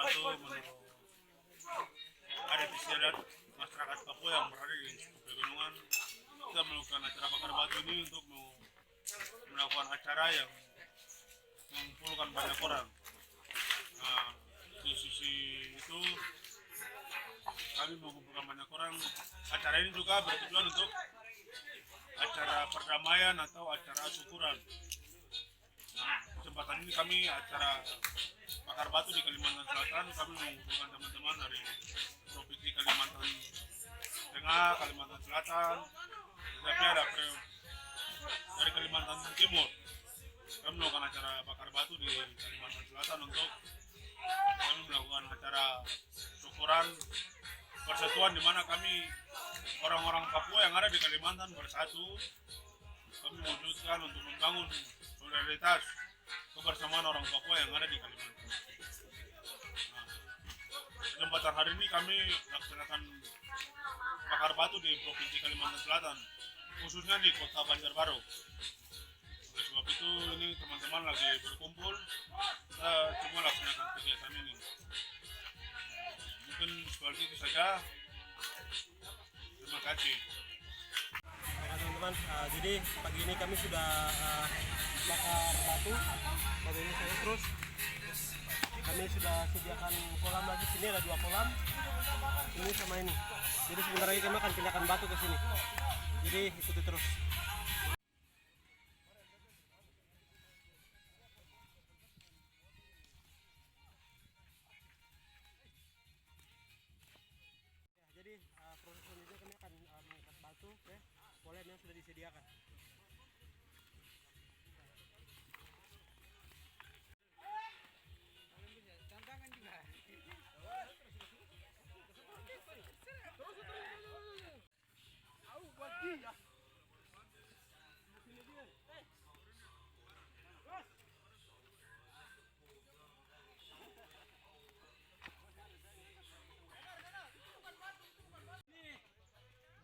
itu menurut adat istiadat masyarakat Papua yang berada di pegunungan, kita melakukan acara bakar batu ini untuk melakukan acara yang mengumpulkan banyak orang. Nah, di sisi itu kami mengumpulkan banyak orang. Acara ini juga bertujuan untuk acara perdamaian atau acara syukuran. Nah, kesempatan ini kami acara bakar batu di Kalimantan Selatan, kami mengumpulkan teman-teman dari provinsi Kalimantan Tengah, Kalimantan Selatan, tapi ada dari Kalimantan Timur. Kami melakukan acara bakar batu di Kalimantan Selatan untuk kami melakukan acara syukuran persatuan di mana kami orang-orang Papua yang ada di Kalimantan bersatu. Kami mewujudkan untuk membangun solidaritas kebersamaan orang Papua yang ada di Kalimantan. Nah, kesempatan hari ini kami laksanakan bakar batu di Provinsi Kalimantan Selatan, khususnya di Kota Banjarbaru. Oleh sebab itu ini teman-teman lagi berkumpul, kita cuma laksanakan kegiatan ini. Mungkin seperti itu saja. Terima kasih. Ya, teman-teman, jadi pagi ini kami sudah bakar batu ini saya terus kami sudah sediakan kolam lagi. Sini ada 2 kolam, ini sama ini. Jadi sebentar lagi kami akan pindahkan batu ke sini, jadi ikuti terus. Jadi proses selanjutnya kami akan mengangkat batu ke kolam yang sudah disediakan.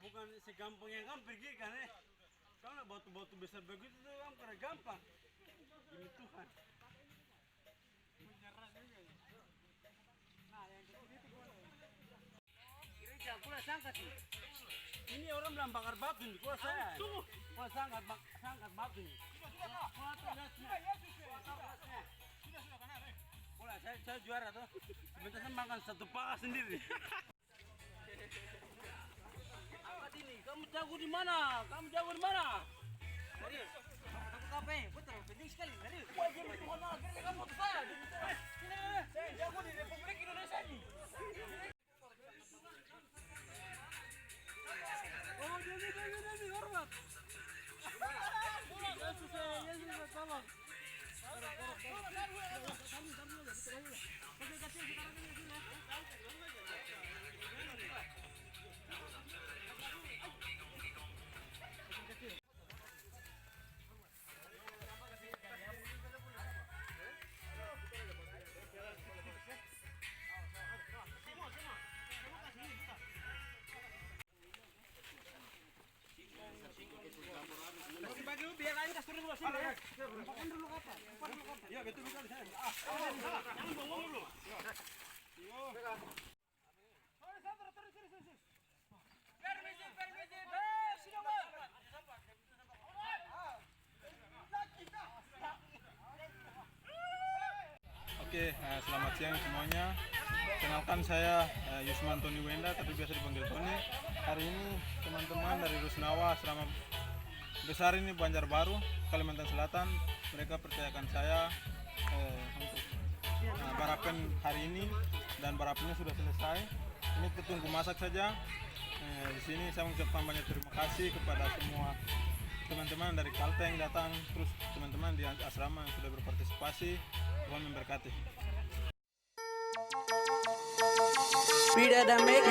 Bukan segampang yang kamu pergi kan kalau batu-batu besar begitu tuh kamu karena gampang. Ini Tuhan. Nah, yang itu gimana? Kira pula sangkat nih. Ini orang bilang bakar batu nih, kalau saya. Kalau sangkat batu nih. Kalau saya juara tuh. Sebentar saya makan 1 pakas sendiri. Ini kamu jago di mana? Kamu jago di mana? Dari aku kafe, betul, penting sekali. Dari wajib itu mana? Kamu tuh saya. Saya jago di Republik Indonesia ini. Oh, jadi hormat. Yesus tolong. Bagi dulu biar lain kasih dulu sini ya. Makan dulu kapal. Iya betul di sana. Jangan ngomong dulu. Yo. Permisi. Sudah, Bang. Oke, selamat siang semuanya. Kenalkan saya Yusman Tony Wenda, tapi biasa dipanggil Tony. Hari ini teman-teman dari Rusnawa Asrama Besar ini Banjarbaru, Kalimantan Selatan, mereka percayakan saya untuk barapen hari ini, dan barapennya sudah selesai. Ini tunggu masak saja. Di sini saya mengucapkan banyak terima kasih kepada semua teman-teman dari Kalteng datang, terus teman-teman di asrama yang sudah berpartisipasi. Tuhan memberkati. Vida Dame.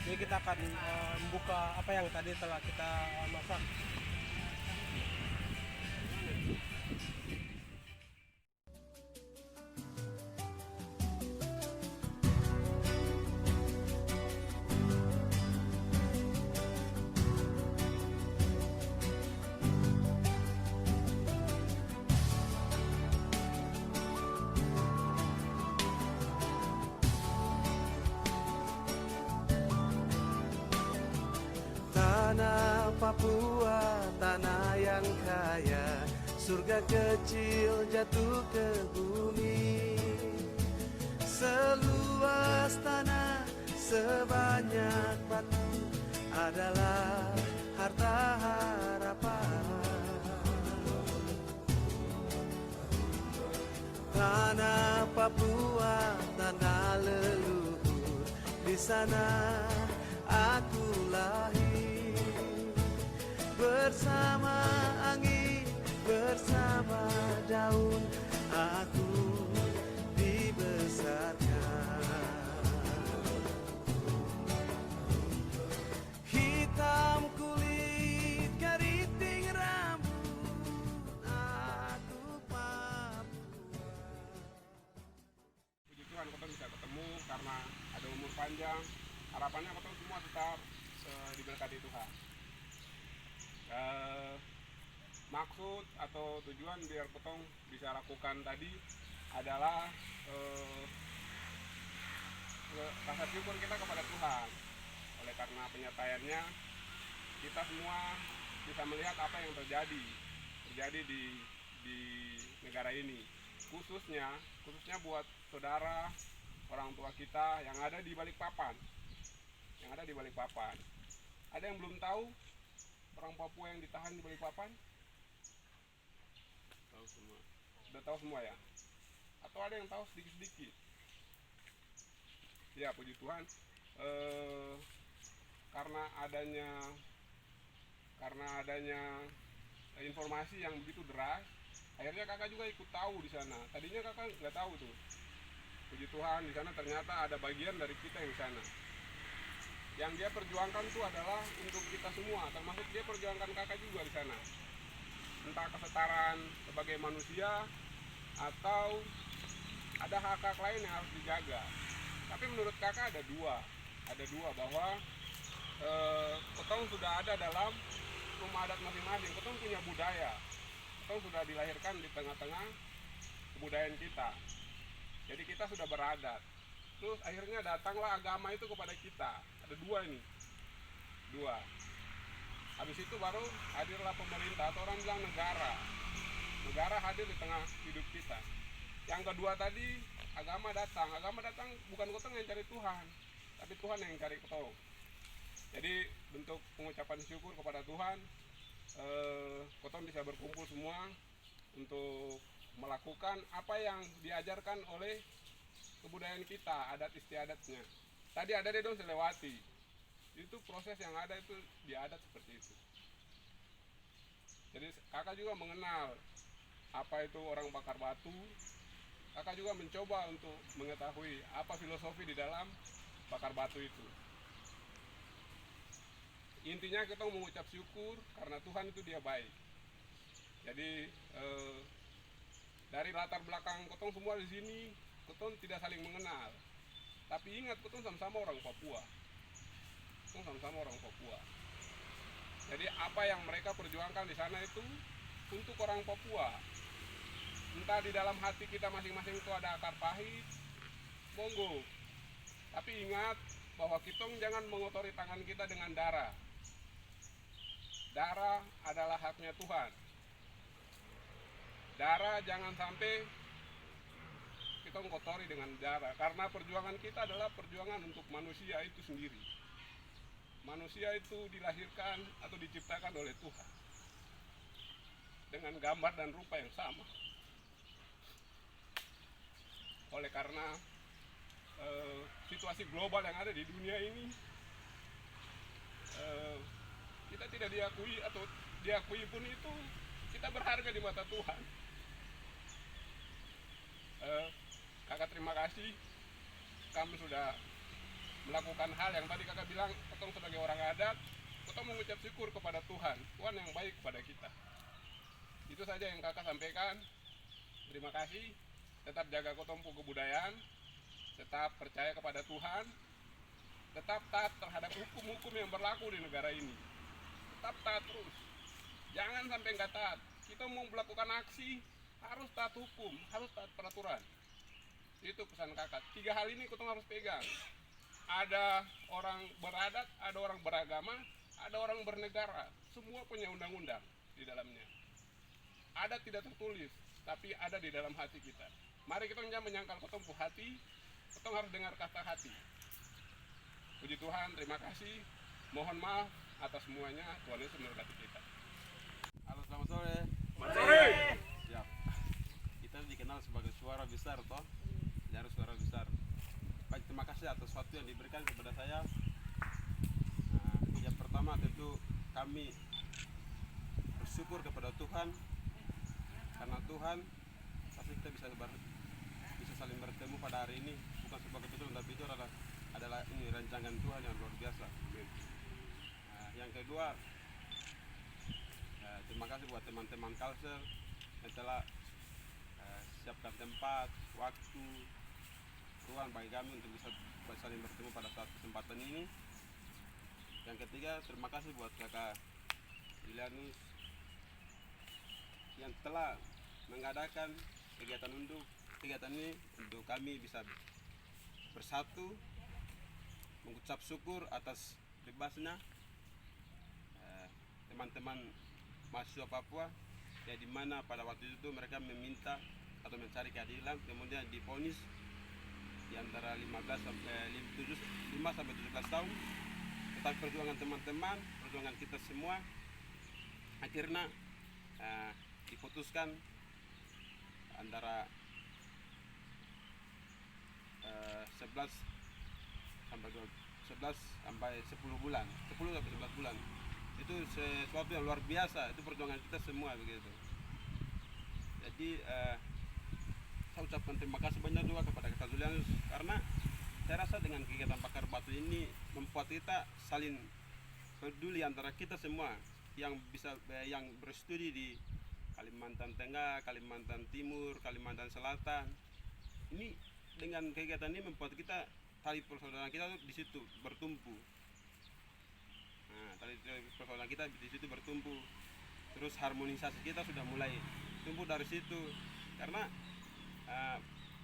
Jadi kita akan membuka apa yang tadi telah kita masak. Tanah Papua, tanah yang kaya, surga kecil jatuh ke bumi. Seluas tanah, sebanyak batu adalah harta harapan. Tanah Papua, tanah leluhur, di sana aku lahir. Bersama angin, bersama daun, aku dibesarkan. Hitam kulit, keriting rambut, aku Papua. Puji Tuhan kita bisa ketemu karena ada umur panjang. Harapannya kita semua tetap diberkati Tuhan. Maksud atau tujuan biar potong bisa lakukan tadi adalah rasa syukur kita kepada Tuhan. Oleh karena penyertaannya, kita semua bisa melihat apa yang terjadi di negara ini, khususnya buat saudara orang tua kita yang ada di Balikpapan. Ada yang belum tahu orang Papua yang ditahan di Balikpapan? Tahu semua. Sudah tahu semua ya? Atau ada yang tahu sedikit-sedikit? Ya, puji Tuhan. Karena adanya informasi yang begitu deras, akhirnya kakak juga ikut tahu di sana. Tadinya kakak nggak tahu tuh. Puji Tuhan, di sana ternyata ada bagian dari kita yang di sana. Yang dia perjuangkan itu adalah untuk kita semua, termasuk dia perjuangkan kakak juga di sana. Entah kesetaraan sebagai manusia atau ada hak-hak lain yang harus dijaga. Tapi menurut kakak ada dua bahwa Ketong sudah ada dalam rumah adat masing-masing. Ketong punya budaya. Ketong sudah dilahirkan di tengah-tengah kebudayaan kita. Jadi kita sudah beradat. Terus akhirnya datanglah agama itu kepada kita. Ada dua. Habis itu baru hadirlah pemerintah atau orang bilang negara. Negara hadir di tengah hidup kita. Yang kedua tadi agama datang bukan Ketong yang cari Tuhan, tapi Tuhan yang cari Ketong. Jadi bentuk pengucapan syukur kepada Tuhan, Ketong bisa berkumpul semua untuk melakukan apa yang diajarkan oleh kebudayaan kita, adat istiadatnya. Tadi ada dong selewati. Itu proses yang ada itu di adat seperti itu. Jadi kakak juga mengenal apa itu orang bakar batu. Kakak juga mencoba untuk mengetahui apa filosofi di dalam bakar batu itu. Intinya kita mengucap syukur karena Tuhan itu dia baik. Jadi dari latar belakang Ketong semua di sini, Ketong tidak saling mengenal. Tapi ingat, Ketong sama-sama orang Papua. Jadi apa yang mereka perjuangkan di sana itu untuk orang Papua. Entah di dalam hati kita masing-masing itu ada akar pahit, monggo. Tapi ingat bahwa Ketong jangan mengotori tangan kita dengan darah. Darah adalah haknya Tuhan. Darah jangan sampai kita kotori dengan darah, karena perjuangan kita adalah perjuangan untuk manusia itu sendiri. Manusia itu dilahirkan atau diciptakan oleh Tuhan dengan gambar dan rupa yang sama. Oleh karena situasi global yang ada di dunia ini, kita tidak diakui atau diakui pun itu kita berharga di mata Tuhan. Kakak terima kasih, kamu sudah melakukan hal yang tadi kakak bilang, ketong sebagai orang adat, ketong mengucap syukur kepada Tuhan yang baik kepada kita. Itu saja yang kakak sampaikan. Terima kasih. Tetap jaga ketong kebudayaan, tetap percaya kepada Tuhan, tetap taat terhadap hukum-hukum yang berlaku di negara ini. Tetap taat terus, jangan sampai nggak taat. Kita mau melakukan aksi, harus taat hukum, harus taat peraturan. Itu pesan kakak. 3 hal ini kita harus pegang. Ada orang beradat, ada orang beragama, ada orang bernegara. Semua punya undang-undang di dalamnya. Ada tidak tertulis, tapi ada di dalam hati kita. Mari kita jangan menyangkal ketong hati, ketong harus dengar kata hati. Puji Tuhan, terima kasih. Mohon maaf atas semuanya. Tuhan Yesus memberkati kita. Halo, selamat sore. Selamat sore. Siap. Kita dikenal sebagai suara besar toh. Dari suara besar. Baik, terima kasih atas waktu yang diberikan kepada saya. Yang pertama tentu kami bersyukur kepada Tuhan, karena Tuhan pasti kita bisa saling bertemu pada hari ini, bukan sebagai kebetulan, tapi itu adalah ini rancangan Tuhan yang luar biasa. Yang kedua, terima kasih buat teman-teman Kalsel yang telah siapkan tempat, waktu, ruang bagi kami untuk bisa saling bertemu pada saat kesempatan ini. Yang ketiga, terima kasih buat kakak Julianus yang telah mengadakan kegiatan ini untuk kami bisa bersatu, mengucap syukur atas bebasnya teman-teman mahasiswa Papua ya, di mana pada waktu itu mereka meminta atau mencari keadilan, kemudian divonis di antara 5 sampai 17 tahun. Tetapi perjuangan teman-teman, perjuangan kita semua akhirnya diputuskan antara 11 sampai 10 bulan, 10 sampai 11 bulan. Itu sesuatu yang luar biasa, itu perjuangan kita semua begitu. Jadi saya ucapkan terima kasih banyak juga kepada Kakak Julianus, karena saya rasa dengan kegiatan bakar batu ini membuat kita saling peduli antara kita semua yang berstudi di Kalimantan Tengah, Kalimantan Timur, Kalimantan Selatan. Ini dengan kegiatan ini membuat kita tali persaudaraan kita di situ bertumpu. Nah, tali persaudaraan kita di situ bertumpu. Terus harmonisasi kita sudah mulai tumbuh dari situ, karena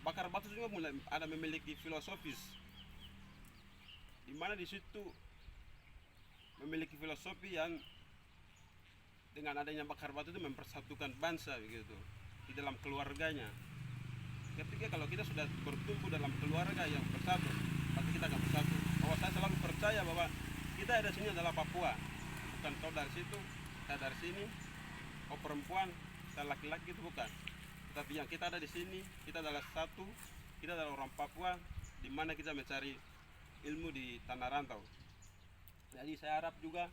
bakar batu juga mulai ada memiliki filosofis, di mana di situ memiliki filosofi yang dengan adanya bakar batu itu mempersatukan bangsa begitu di dalam keluarganya. Ketika kalau kita sudah bertumbuh dalam keluarga yang bersatu, pasti kita akan bersatu. Bahwa saya selalu percaya bahwa kita ada sini adalah Papua, bukan kau dari situ, saya dari sini, kau perempuan, saya laki-laki, itu bukan. Tapi yang kita ada di sini, kita adalah satu, kita adalah orang Papua, di mana kita mencari ilmu di tanah rantau. Jadi saya harap juga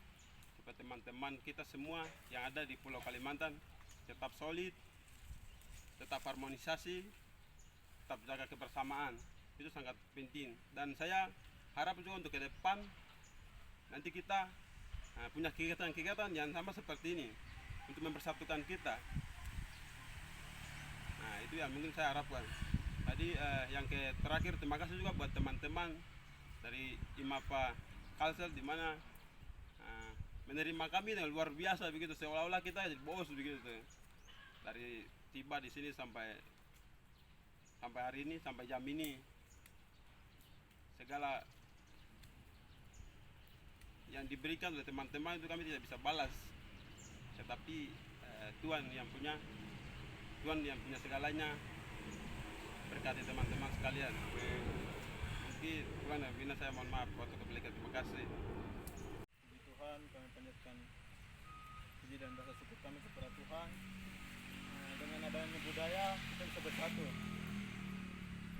supaya teman-teman kita semua yang ada di Pulau Kalimantan tetap solid, tetap harmonisasi, tetap jaga kebersamaan. Itu sangat penting. Dan saya harap juga untuk ke depan nanti kita punya kegiatan-kegiatan yang sama seperti ini untuk mempersatukan kita. Nah, itu yang mungkin saya harapkan. Tadi yang terakhir, terima kasih juga buat teman-teman dari IMAPA Kalsel, di mana menerima kami dengan luar biasa begitu, seolah-olah kita jadi bos begitu. Dari tiba di sini sampai hari ini, sampai jam ini, segala yang diberikan oleh teman-teman itu kami tidak bisa balas, tetapi Tuhan yang punya segalanya. Berkati teman-teman sekalian. Mungkin Tuhan yang bina, saya mohon maaf waktu kebelikan. Terima kasih. Puji Tuhan, kami panjatkan puji dan rasa syukur kami kepada Tuhan. Dengan adanya budaya kita bisa bersatu.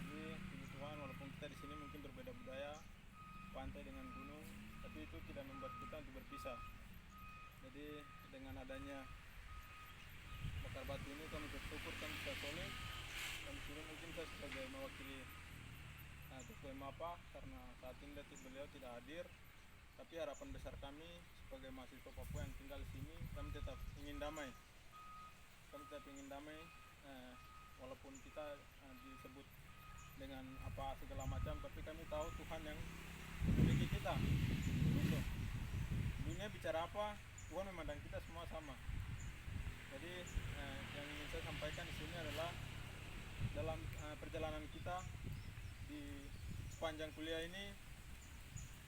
Jadi puji Tuhan, walaupun kita di sini mungkin berbeda budaya, pantai dengan gunung, tapi itu tidak membuat kita untuk berpisah. Jadi dengan adanya bakar batu ini kami bersyukur kami bisa solid. Dan di sini mungkin saya sebagai mewakili Jokowi Mapa, karena saat ini beliau tidak hadir. Tapi harapan besar kami sebagai mahasiswa Papua yang tinggal di sini, kami tetap ingin damai. Walaupun kita disebut dengan apa segala macam, tapi kami tahu Tuhan yang memiliki kita. Begitu. Dunia bicara apa, Tuhan memandang kita semua sama. Jadi yang ingin saya sampaikan di sini adalah dalam perjalanan kita di sepanjang kuliah ini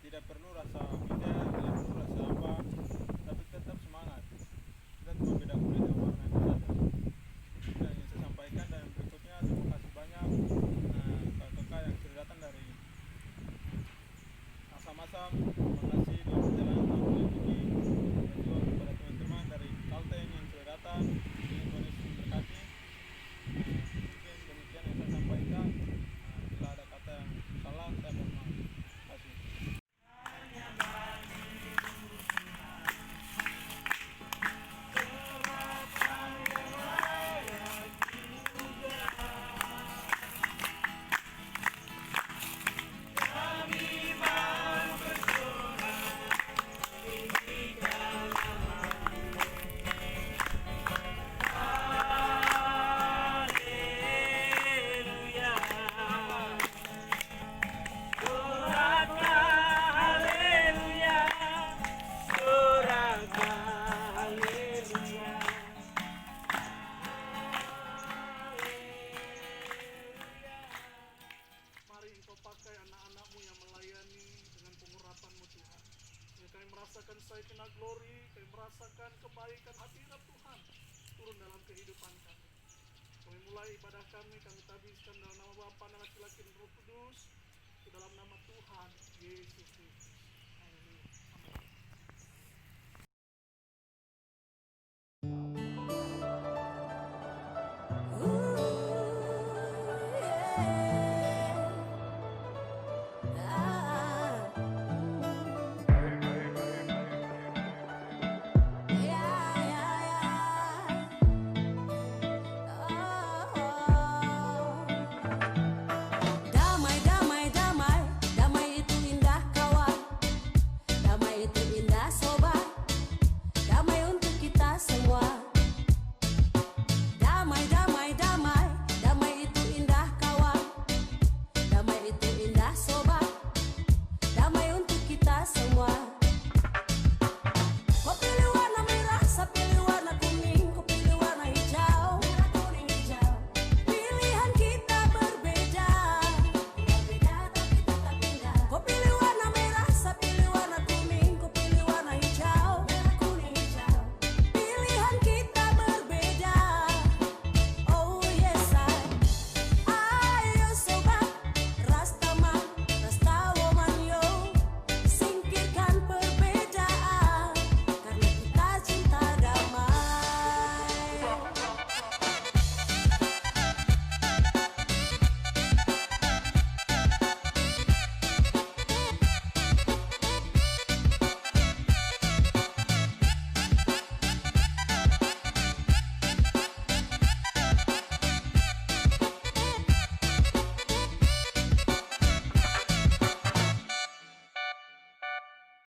tidak perlu rasa minder, tidak perlu rasa apa, tapi tetap semangat. Kita cuma beda kulit dan warna itu saja. Itu yang ingin saya sampaikan, dan berikutnya terima kasih banyak kakak-kakak yang sudah datang dari Asam-Asam. Terima kasih dalam perjalanan tahun ini, dan juga kepada teman-teman dari Kalteng yang sudah datang. Ingin Tuhan Yesus memberkati. Mungkin demikian yang saya sampaikan. Bila ada kata yang salah, saya mohon maaf. Terima kasih. Mari Engkau pakai anak-anak-Mu yang melayani dengan pengurapan-Mu Tuhan. Ya, kami merasakan Sayyidina Glory, kami merasakan kebaikan hadirat Tuhan turun dalam kehidupan kami. Kami mulai ibadah kami tabiskan dalam nama Bapa dan Laki-laki dan Roh Kudus, di dalam nama Tuhan Yesus Kristus.